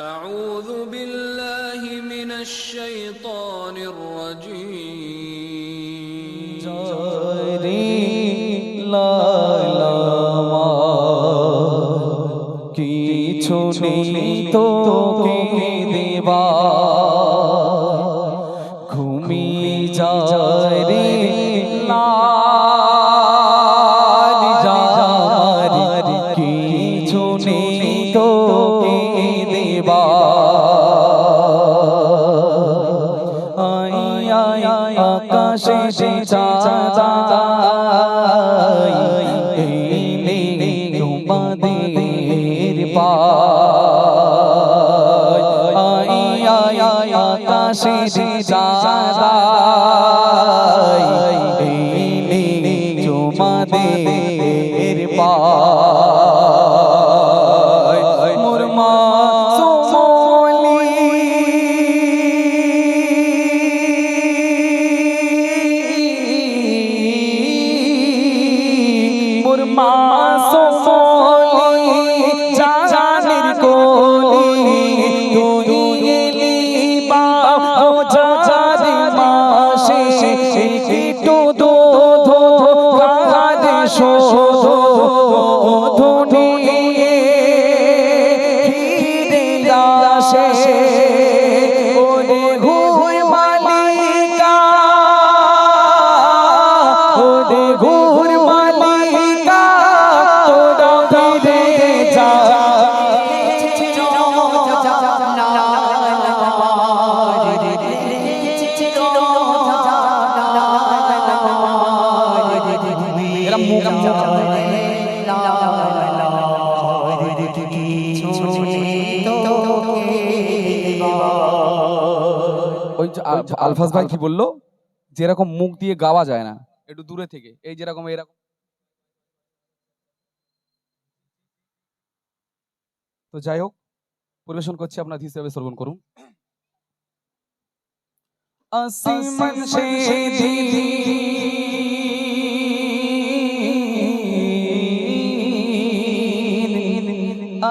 أعوذ بالله من الشيطان الرجيم কিছু নেই তোকে দেবা ঘুমিয়ে যায় রে কিছু নেই তোকে দেবা আকাশে চাঁদ তোমাদের আকাশে চাঁদ তোমাদের মোর মা মোর মা সোমলি জানের কোলি তুই এলি বাবা জাদ মাসে একটু দো ধো কাদ শোধ ধুনি ফিরে আসে ওরে হুই মালিকা ওরে ঘুর মালিকা তোরা ফিরে যা ওই আলফাজ ভাই কি বললো, যেরকম মুখ দিয়ে গাওয়া যায় না, একটু দূরে থেকে এই যেরকম এরকম। তো যাই হোক, পরিবেশন করছি, আপনার হিসেবে শ্রবণ করুন। আসমান সে দিলি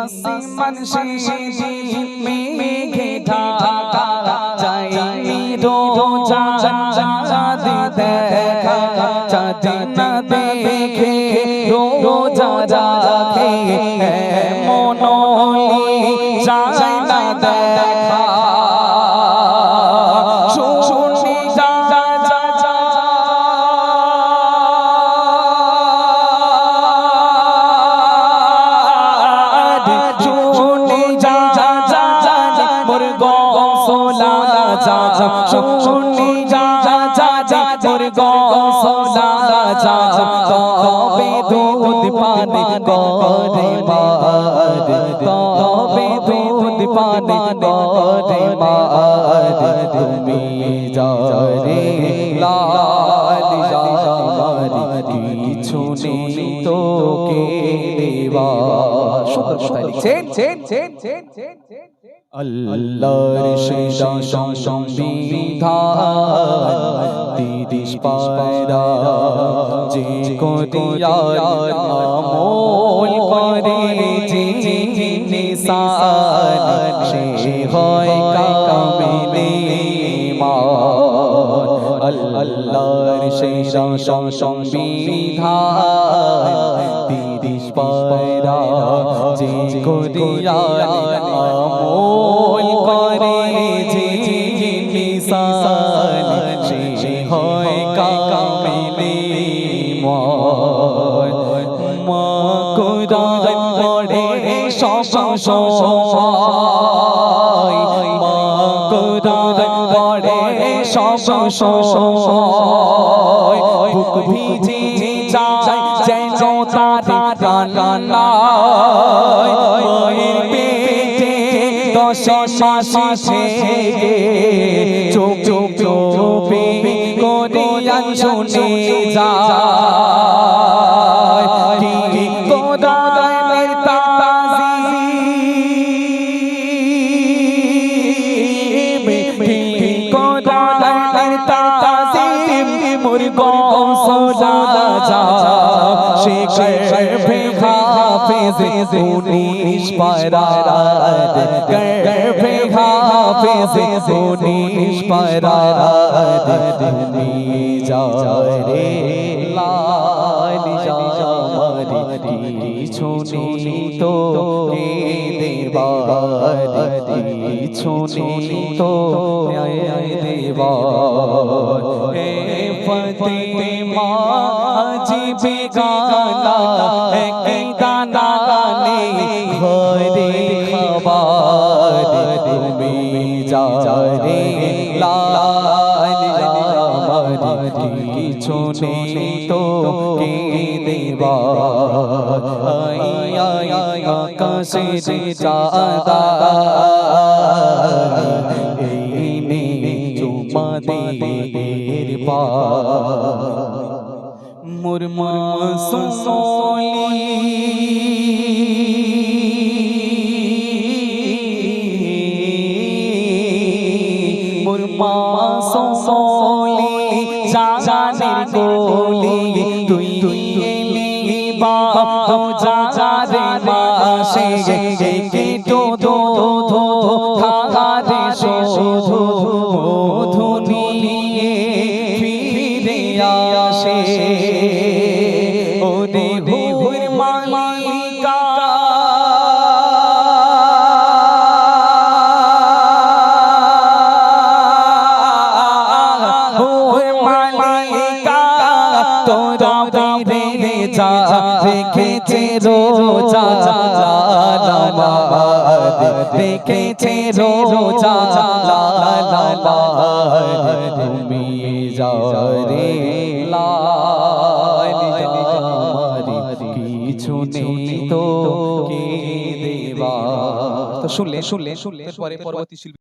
আসমান সে দিলি মেঘে ঢাকা যায়নি রোজা চাঁদ দেখা চাঁদ না দেখে রোজা রাখে মনলি যায় না দেখা শুনি যা যা যা যা শুনি যা যা যা যা মোর গসলা যা শুনি যা যা যা যা মোর গসলা যা তবে দুধ পানি করে মার তবে দুধ পানি করে মার তুমি যারে লাল জামারি কিছু নেই তোকে দেবা। সুন্দর কথা লিখছেন আল্লাহর সেরা সংবিধান ৩০ পারা যে করিয়ার আমল করে যে নিসান সে হয় কামিলে ঈমান। আল্লাহর সেরা সংবিধান ৩০ পারা যে করিয়ার আমল করে যে নিসান সে হয় কামিলে ঈমান। মা কুরআন পড়ে সব সময় মা কুরআন পড়ে সব সময় বুক ভিজে যায় যেন তার কান্নায় মায়ের পেটে 10 মাস থেকে চুপ চুপ চুপে কোরআন শুনে যায় কি কোরআনের তাজিম কি কোরআনের তাজিম মোর গসলা যা শেখ হাফেজ 19 পারা হাফেজে পুলিশ পারা তুমি যাও রে লালি জামারি ছুনি তো দেবার ছুনি তো দেবার এ ফতেমা আজিবে গানা একই দানা ঘরে খাবার তুমি যাও রে লালি জামারি ছুনি তো দেবার আকাশে চাঁদা এই নে চুমাদের পা মুরমা সোলি মুরমা সোলি জানের কোলি তুই এলি বাবা জারে মাসে কেটো দো ধো খাগারে শোধু মধু নিয়ে ফিরে আসে ওরে হুর মালিকা তোরা বাইরে যা রেখেছে রোজা লালাবাদ রেখেছে রোজা লালাবাদ তুমি যাও রে লালি জামারি কিছু নেই তো কে দেবা। তো শুনলে পরে পরবর্তী শিল্পী